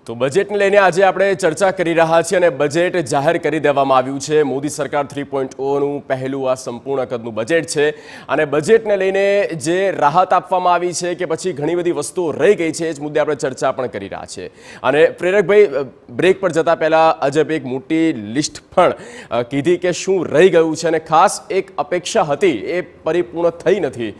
તો બજેટને લઈને આજે આપણે ચર્ચા કરી રહ્યા છીએ અને બજેટ જાહેર કરી દેવામાં આવ્યું છે. મોદી સરકાર 3.0નું પહેલું આ સંપૂર્ણ કદનું બજેટ છે અને બજેટને લઈને જે રાહત આપવામાં આવી છે કે પછી ઘણી બધી વસ્તુઓ રહી ગઈ છે એ જ મુદ્દે આપણે ચર્ચા પણ કરી રહ્યા છીએ. અને પ્રેરકભાઈ, બ્રેક પર જતા પહેલાં અજબ એક મોટી લિસ્ટ પણ કીધી કે શું રહી ગયું છે અને ખાસ એક અપેક્ષા હતી એ પરિપૂર્ણ થઈ નથી.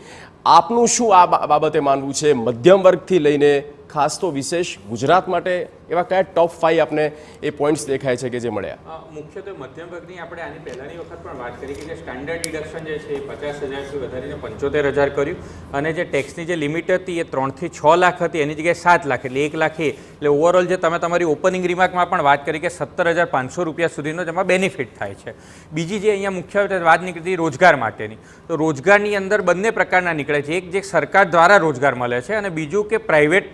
આપનું શું આ બાબતે માનવું છે? મધ્યમ વર્ગથી લઈને ખાસ તો વિશેષ ગુજરાત માટે એવા કયા ટોપ 5 આપને એ પોઈન્ટ્સ દેખાય છે કે જે મળ્યા? મુખ્યત્વે મધ્યમ વર્ગની આપણે આની પહેલાંની વખત પણ વાત કરી કે જે સ્ટાન્ડર્ડ ડિડક્શન જે છે એ 50,000થી વધારીને 75,000 કર્યું અને જે ટેક્સની જે લિમિટ હતી એ 3 થી 6 લાખ હતી એની જગ્યાએ 7 લાખ એટલે 1 લાખ એટલે ઓવરઓલ જે તમે તમારી ઓપનિંગ રિમાર્કમાં પણ વાત કરી કે 17,500 રૂપિયા સુધીનો જેમાં બેનિફિટ થાય છે. બીજી જે અહીંયા મુખ્ય વાત નીકળી રોજગાર માટેની, તો રોજગારની અંદર બંને પ્રકારના નીકળે છે. એક જે સરકાર દ્વારા રોજગાર મળે છે અને બીજું કે પ્રાઇવેટ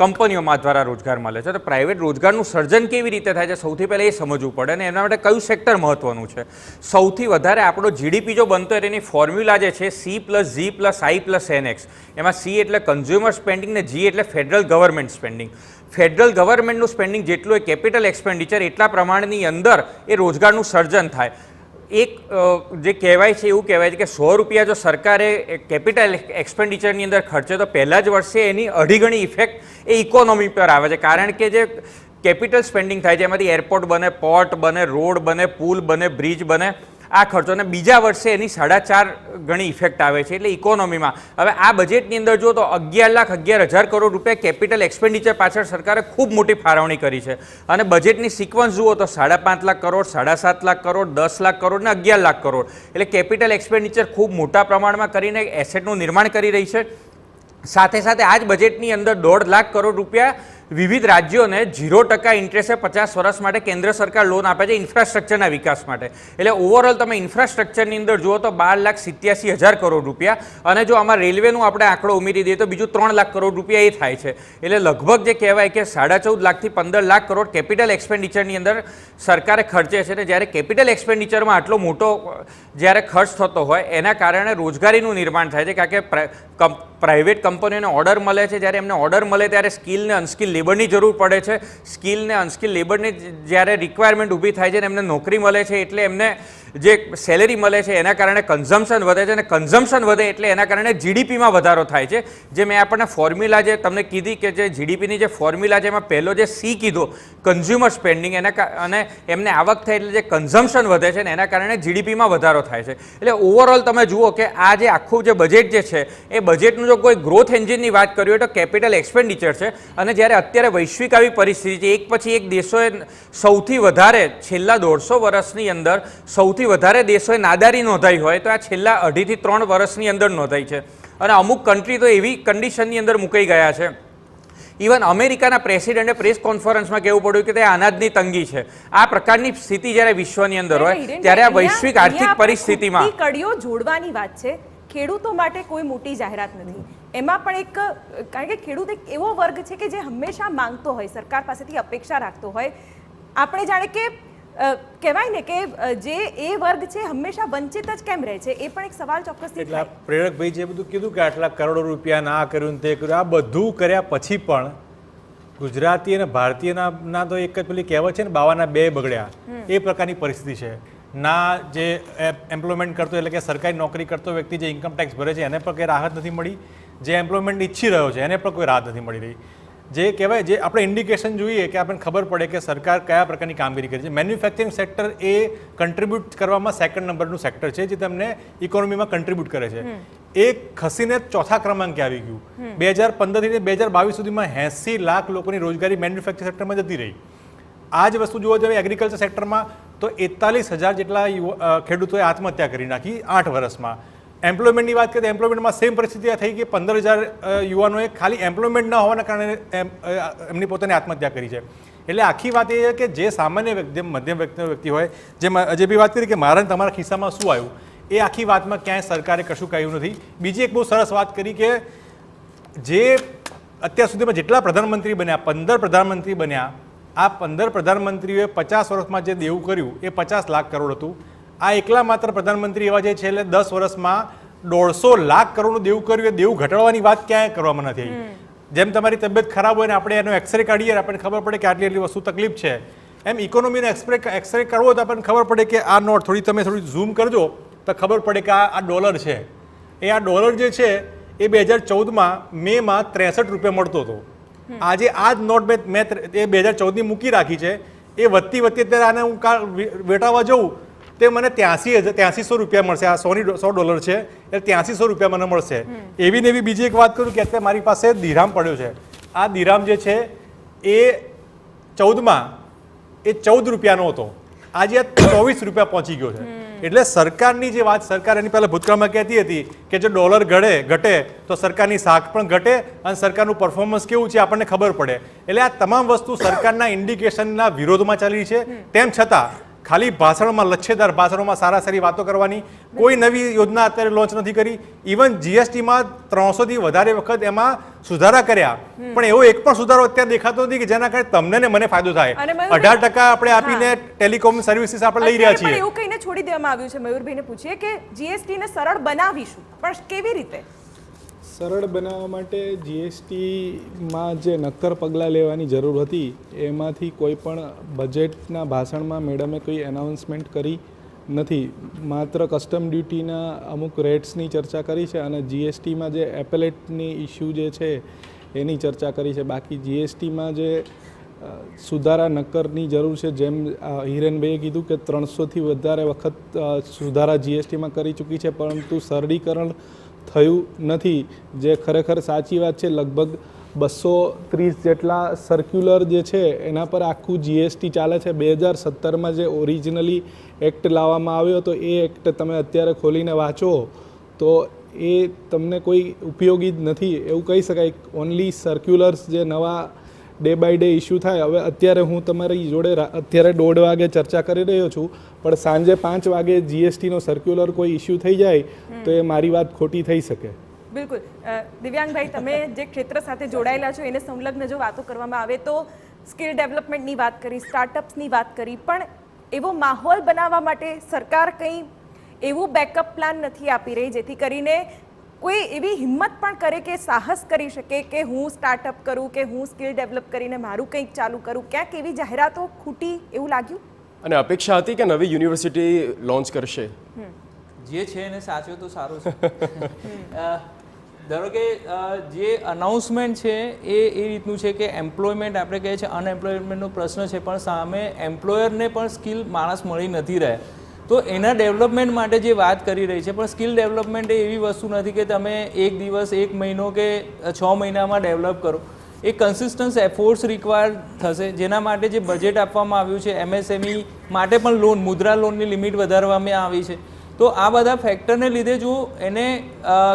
કંપનીઓમાં દ્વારા રોજગાર મળે છે. તો પ્રાઇવેટ રોજગારનું સર્જન કેવી રીતે થાય છે સૌથી પહેલાં એ સમજવું પડે અને એના માટે કયું સેક્ટર મહત્વનું છે. સૌથી વધારે આપણો જીડીપી જો બનતો હોય એની ફોર્મ્યુલા જે છે C+G+I+NX. એમાં C એટલે કન્ઝ્યુમર સ્પેન્ડિંગ ને G એટલે ફેડરલ ગવર્મેન્ટ સ્પેન્ડિંગ. ફેડરલ ગવર્મેન્ટનું સ્પેન્ડિંગ જેટલું હોય કેપિટલ એક્સપેન્ડિચર એટલા પ્રમાણની અંદર એ રોજગારનું સર્જન થાય. એક જે કહેવાય છે એવું કહેવાય છે કે 100 રૂપિયા જો સરકારે કેપિટલ એક્સપેન્ડિચરની અંદર ખર્ચે તો પહેલાં જ વર્ષે એની 2.5 ગણી ઇફેક્ટ એ ઇકોનોમી પર આવે છે. કારણ કે જે કેપિટલ સ્પેન્ડિંગ થાય છે એમાંથી એરપોર્ટ બને, પોર્ટ બને, રોડ બને, પુલ બને, બ્રિજ બને, આ ખર્ચો અને બીજા વર્ષે એની 4.5 ગણી ઇફેક્ટ આવે છે એટલે ઇકોનોમીમાં. હવે આ બજેટની અંદર જો તો 11,11,000 કરોડ રૂપિયા કેપિટલ એક્સપેન્ડિચર પાછળ સરકારે ખૂબ મોટી ફાળવણી કરી છે અને બજેટની સિક્વન્સ જુઓ તો 5.5 લાખ કરોડ, 7.5 લાખ કરોડ, 10 લાખ કરોડ ને 11 લાખ કરોડ એટલે કેપિટલ એક્સપેન્ડિચર ખૂબ મોટા પ્રમાણમાં કરીને એસેટનું નિર્માણ કરી રહી છે. સાથે સાથે આ જ બજેટની અંદર 1.5 લાખ કરોડ રૂપિયા વિવિધ રાજ્યોને 0% ઇન્ટરેસ્ટે 50 વર્ષ માટે કેન્દ્ર સરકાર લોન આપે છે ઇન્ફ્રાસ્ટ્રક્ચરના વિકાસ માટે. એટલે ઓવરઓલ તમે ઇન્ફ્રાસ્ટ્રક્ચરની અંદર જુઓ તો 12,87,000 કરોડ રૂપિયા અને જો આમાં રેલવેનું આપણે આંકડો ઉમેરી દઈએ તો બીજું 3 લાખ કરોડ રૂપિયા એ થાય છે. એટલે લગભગ જે કહેવાય કે 14.5 લાખથી 15 લાખ કરોડ કેપિટલ એક્સપેન્ડિચરની અંદર સરકારે ખર્ચે છે. અને જ્યારે કેપિટલ એક્સપેન્ડિચરમાં આટલો મોટો જ્યારે ખર્ચ થતો હોય એના કારણે રોજગારીનું નિર્માણ થાય છે. કારણ કે પ્રાઇવેટ કંપનીઓને ઓર્ડર મળે છે, જ્યારે એમને ઓર્ડર મળે ત્યારે સ્કિલ ને અનસ્કિલ લેબરની જરૂર પડે છે. સ્કિલ ને અનસ્કિલ લેબરની જ્યારે રિક્વાયરમેન્ટ ઊભી થાય છે ને એમને નોકરી મળે છે એટલે એમને જે સેલેરી મળે છે એના કારણે કન્ઝમ્પશન વધે છે અને કન્ઝમ્પશન વધે એટલે એના કારણે જીડીપીમાં વધારો થાય છે. જે મેં આપણને ફોર્મ્યુલા જે તમને કીધી કે જે જીડીપીની જે ફોર્મ્યુલા છે એમાં પહેલો જે C કીધો કન્ઝ્યુમર સ્પેન્ડિંગ અને એમને આવક થાય એટલે જે કન્ઝમ્પશન વધે છે ને એના કારણે જીડીપીમાં વધારો થાય છે. એટલે ઓવરઓલ તમે જુઓ કે આ જે આખું જે બજેટ જે છે એ બજેટનું જો કોઈ ગ્રોથ એન્જિનની વાત કરવી હોય તો કેપિટલ એક્સપેન્ડિચર છે. અને જ્યારે અત્યારે વૈશ્વિક આવી પરિસ્થિતિ છે એક પછી એક દેશોએ સૌથી વધારે છેલ્લા 150 વર્ષની અંદર સૌથી વધારે દેશોએ નાદારી નોંધાઈ હોય તો આ છેલ્લા 2.5 થી 3 વર્ષની અંદર નોંધાઈ છે. અને અમુક કન્ટ્રી તો એવી કન્ડિશનની અંદર મુકાઈ ગયા છે. ઇવન અમેરિકાના પ્રેસિડેન્ટે પ્રેસ કોન્ફરન્સમાં કહેવું પડ્યું કે તે અનાજની તંગી છે. આ પ્રકારની સ્થિતિ જ્યારે વિશ્વની અંદર હોય ત્યારે આ વૈશ્વિક આર્થિક પરિસ્થિતિમાં કડીઓ જોડવાની વાત છે. ખેડૂતો માટે કોઈ મોટી જાહેરાત નથી. એમાં પણ એક કારણ કે ખેડૂત એક એવો વર્ગ છે કે જે હંમેશા માંગતો હોય, સરકાર પાસેથી અપેક્ષા રાખતો હોય. આપણે જાણે કે કહેવાય ને કે જે એ વર્ગ છે હંમેશા વંચિત જ કેમ રહે છે એ પણ એક સવાલ ચોક્કસથી એટલે પ્રેરકભાઈ જે બધું કીધું કે આટલા કરોડો રૂપિયા ના કર્યું તે કર્યું, આ બધું કર્યા પછી પણ ગુજરાતી અને ભારતીયના તો એક જ પેલી કહેવત છે ને 52 બગડ્યા એ પ્રકારની પરિસ્થિતિ છે. ના જે એમ્પ્લોયમેન્ટ કરતો એટલે કે સરકારી નોકરી કરતો વ્યક્તિ જે ઇન્કમ ટેક્સ ભરે છે એને પણ કંઈ રાહત નથી મળી, જે એમ્પ્લોયમેન્ટ ઈચ્છી રહ્યો છે એને પણ કોઈ રાહત નથી મળી રહી. જે કહેવાય જે આપણે ઇન્ડિકેશન જોઈએ કે આપણને ખબર પડે કે સરકાર કયા પ્રકારની કામગીરી કરી છે. મેન્યુફેક્ચરિંગ સેક્ટર એ કન્ટ્રીબ્યુટ કરવામાં 2nd નંબરનું સેક્ટર છે જે તમને ઇકોનોમીમાં કન્ટ્રીબ્યુટ કરે છે. એ ખસીને 4થા ક્રમાંકે આવી ગયું. 2015 થી 2022 સુધીમાં 80 લાખ લોકોની રોજગારી મેન્યુફેક્ચરિંગ સેક્ટરમાં જતી રહી. આ જ વસ્તુ જોવા જઈએ એગ્રીકલ્ચર સેક્ટરમાં તો 41,000 જેટલા ખેડૂતોએ આત્મહત્યા કરી નાખી 8 વર્ષમાં. એમ્પ્લોયમેન્ટની વાત કરીએ તો એમ્પ્લોયમેન્ટમાં સેમ પરિસ્થિતિ થઈ કે 15,000 યુવાનોએ ખાલી એમ્પ્લોયમેન્ટ ન હોવાના કારણે એમની પોતાની આત્મહત્યા કરી છે. એટલે આખી વાત એ છે કે જે સામાન્ય વ્યક્તિ, મધ્યમ વ્યક્તિ હોય, જે બી વાત કરી કે મારા તમારા ખિસ્સામાં શું આવ્યું એ આખી વાતમાં ક્યાંય સરકારે કશું કહ્યું નથી. બીજી એક બહુ સરસ વાત કરી કે જે અત્યાર સુધીમાં જેટલા પ્રધાનમંત્રી બન્યા 15 પ્રધાનમંત્રી બન્યા, આ 15 પ્રધાનમંત્રીઓએ 50 વર્ષમાં જે દેવું કર્યું એ 50 લાખ કરોડ હતું. આ એકલા માત્ર પ્રધાનમંત્રી એવા છે છેલ્લે 10 વર્ષમાં 150 લાખ કરોડનું દેવું કર્યું. એ દેવું ઘટાડવાની વાત ક્યાંય કરવામાં નથી આવી. જેમ તમારી તબિયત ખરાબ હોય ને આપણે એનો એક્સરે કાઢીએ આપણને ખબર પડે કે આટલી આટલી વસ્તુ તકલીફ છે, એમ ઇકોનોમીનો એક્સરે કરવો હોય તો આપણને ખબર પડે કે આ નોટ તમે થોડી ઝૂમ કરજો તો ખબર પડે કે આ ડોલર છે. આ ડોલર જે છે એ 2014માં મેમાં 63 રૂપિયા મળતો હતો. આજે આ જ નોટ મેં એ 2014ની મૂકી રાખી છે, એ વધતી અત્યારે આને હું વેટાવા જઉં તે મને 8300 રૂપિયા મળશે. આ $100 છે એટલે 8300 રૂપિયા મને મળશે. એવી ને એવી બીજી એક વાત કરું કે અત્યારે મારી પાસે દિરહામ પડ્યો છે. આ દિરહામ જે છે એ 14માં એ 14 રૂપિયાનો હતો, આજે આ 24 રૂપિયા પહોંચી ગયો છે. એટલે સરકારની જે વાત સરકાર એની પહેલાં ભૂતકાળમાં કહેતી હતી કે જો ડોલર ઘટે તો સરકારની શાખ પણ ઘટે અને સરકારનું પરફોર્મન્સ કેવું છે આપણને ખબર પડે. એટલે આ તમામ વસ્તુ સરકારના ઇન્ડિકેશનના વિરોધમાં ચાલી છે. તેમ છતાં ખાલી ભાષણોમાં લચ્છેદાર ભાષણોમાં સારી વાતો કરવાની, કોઈ નવી યોજના અત્યારે લોન્ચ નથી કરી. ઇવન જીએસટીમાં 300થી વધારે વખત એમાં સુધારા કર્યા, પણ એવો એક પણ સુધારો અત્યારે દેખાતો નથી કે જેના કારણે તમને ને મને ફાયદો થાય. 18% આપણે આપીને ટેલિકોમ સર્વિસીસ આપણે લઈ રહ્યા છીએ. એવું કહીને છોડી દેવામાં આવ્યું છે. મયુરભાઈને પૂછીએ કે જીએસટીને સરળ બનાવીશું, પણ કેવી રીતે સરળ બનાવવા માટે જીએસટીમાં જે નક્કર પગલાં લેવાની જરૂર હતી એમાંથી કોઈ પણ બજેટના ભાષણમાં મેડમે કોઈ એનાઉન્સમેન્ટ કરી નથી. માત્ર કસ્ટમ ડ્યુટીના અમુક રેટ્સની ચર્ચા કરી છે અને જીએસટીમાં જે એપેલેટની ઇસ્યુ જે છે એની ચર્ચા કરી છે. બાકી જીએસટીમાં જે સુધારા નક્કરની જરૂર છે, જેમ હિરેનભાઈએ કીધું કે 300થી વધારે વખત સુધારા જીએસટીમાં કરી ચૂકી છે, પરંતુ સરળીકરણ થયું નથી, જે ખરેખર સાચી વાત છે. લગભગ 230 જેટલા સર્ક્યુલર જે છે એના પર આખું જીએસટી ચાલે છે. 2017માં જે ઓરિજિનલી એક્ટ લાવવામાં આવ્યો હતો એ એક્ટ તમે અત્યારે ખોલીને વાંચો તો એ તમને કોઈ ઉપયોગી જ નથી એવું કહી શકાય. ઓનલી સર્ક્યુલર્સ જે નવા ડે બાય ડે ઇસ્યુ થાય. હવે અત્યારે હું તમારી જોડે અત્યારે 1:30 વાગે ચર્ચા કરી રહ્યો છું, પણ સાંજે 5 વાગે જીએસટીનો સર્ક્યુલર કોઈ ઇસ્યુ થઈ જાય તો એ મારી વાત ખોટી થઈ શકે. બિલકુલ. દિવ્યાંગભાઈ, તમે જે ક્ષેત્ર સાથે જોડાયેલા છો એને સંલગ્ન જો વાતો કરવામાં આવે તો સ્કિલ ડેવલપમેન્ટની વાત કરી, સ્ટાર્ટઅપ્સની વાત કરી, પણ એવો માહોલ બનાવવા માટે સરકાર કંઈ એવું બેકઅપ પ્લાન નથી આપી રહી જેથી કરીને કોઈ એવી હિંમત પણ કરે કે સાહસ કરી શકે કે હું સ્ટાર્ટઅપ કરું કે હું સ્કિલ ડેવલપ કરીને મારું કંઈક ચાલુ કરું. ક્યાંક એવી જાહેરાતો ખૂટી એવું લાગ્યું. અને અપેક્ષા હતી કે નવી યુનિવર્સિટી લોન્ચ કરશે. જે છે એને સાચવે તો સારું છે. ધારો કે જે અનાઉન્સમેન્ટ છે એ રીતનું છે કે એમ્પ્લોયમેન્ટ આપણે કહીએ છીએ અનએમ્પ્લોયમેન્ટનો પ્રશ્ન છે, પણ સામે એમ્પ્લોયરને પણ સ્કિલ માણસ મળી નથી રહ્યા. તો એના ડેવલપમેન્ટ માટે જે વાત કરી રહી છે, પણ સ્કિલ ડેવલપમેન્ટ એ એવી વસ્તુ નથી કે તમે એક દિવસ, એક મહિનો કે 6 મહિનામાં ડેવલપ કરો. એ કન્સિસ્ટન્સ એફોર્ટ્સ રિક્વાયર થશે, જેના માટે જે બજેટ આપવામાં આવ્યું છે એમએસએમઈ માટે પણ લોન, મુદ્રા લોનની લિમિટ વધારવામાં આવી છે. તો આ બધા ફેક્ટરને લીધે જો એને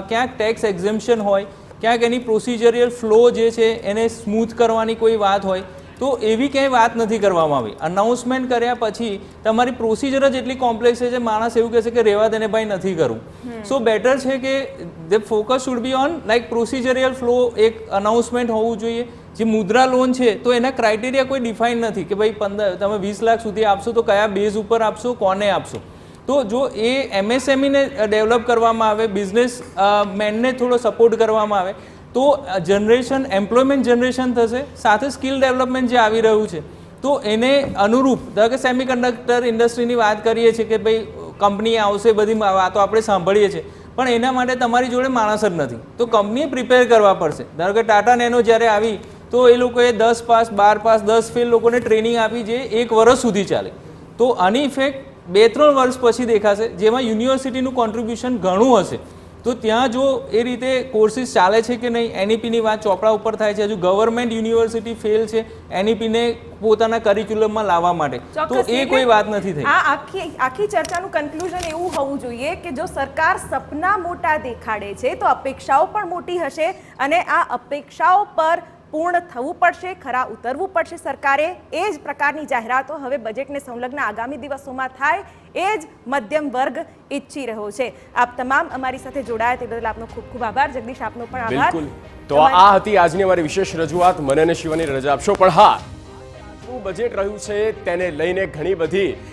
ક્યાંક ટેક્સ એક્ઝેમ્પશન હોય, ક્યાંક એની પ્રોસિજરિયલ ફ્લો જે છે એને સ્મૂથ કરવાની કોઈ વાત હોય, તો એવી ક્યાંય વાત નથી કરવામાં આવી. અનાઉન્સમેન્ટ કર્યા પછી તમારી પ્રોસિજર જ એટલી કોમ્પ્લેક્સ છે, માણસ એવું કહેશે કે રહેવા દેને ભાઈ નથી કરવું. સો બેટર છે કે the focus should be on like procedural flow. એક અનાઉન્સમેન્ટ હોવું જોઈએ. જે મુદ્રા લોન છે તો એના ક્રાઇટેરિયા કોઈ ડિફાઇન નથી કે ભાઈ તમે 20 લાખ સુધી આપશો તો કયા બેઝ ઉપર આપશો, કોને આપશો. તો જો એ એમએસએમઈને ડેવલપ કરવામાં આવે, બિઝનેસ મેનને થોડો સપોર્ટ કરવામાં આવે તો જનરેશન, એમ્પ્લોયમેન્ટ જનરેશન થશે, સાથે સ્કિલ ડેવલપમેન્ટ જે આવી રહ્યું છે તો એને અનુરૂપ. ધારો કે સેમિકન્ડક્ટર ઇન્ડસ્ટ્રીની વાત કરીએ છીએ કે ભાઈ કંપની આવશે, બધી વાતો આપણે સાંભળીએ છીએ, પણ એના માટે તમારી જોડે માણસ જ નથી. તો કંપનીએ પ્રિપેર કરવા પડશે. ધારો કે ટાટા નેનો જ્યારે આવી તો એ લોકોએ 10 પાસ, 12 પાસ, 10 ફેલ લોકોને ટ્રેનિંગ આપી જે 1 વર્ષ સુધી ચાલે. તો આની ઇફેક્ટ 2-3 વર્ષ પછી દેખાશે, જેમાં યુનિવર્સિટીનું કોન્ટ્રીબ્યુશન ઘણું હશે. તો ત્યાં જો એ રીતે કોર્સિસ ચાલે છે કે નહીં, એનઈપીની વાત ચોપડા ઉપર થાય છે. હજુ ગવર્મેન્ટ યુનિવર્સિટી ફેલ છે એનઈપીને પોતાના કરિક્યુલમમાં લાવવા માટે, તો એ કોઈ વાત નથી થઈ. આ આખી ચર્ચાનું કન્ક્લુઝન એવું હોવું જોઈએ કે જો સરકાર સપના મોટા દેખાડે છે તો અપેક્ષાઓ પણ મોટી હશે અને આ અપેક્ષાઓ પર પૂર્ણ થવું પડશે, ખરા ઉતરવું પડશે સરકારે. એ જ પ્રકારની જાહેરાતો હવે બજેટને સંલગ્ન આગામી દિવસોમાં થાય એ જ મધ્યમ વર્ગ ઈચ્છી રહ્યો છે. આપ તમામ અમારી સાથે જોડાયા તે બદલ આપનો ખૂબ ખૂબ આભાર. જગદીશ, આપનો પણ આભાર. બિલકુલ. તો આ હતી આજની અમારી વિશેષ રજૂઆત. મને અને શિવાની રજા આપશો, પણ હા, બજેટ રહ્યું છે તેને લઈને ઘણી બધી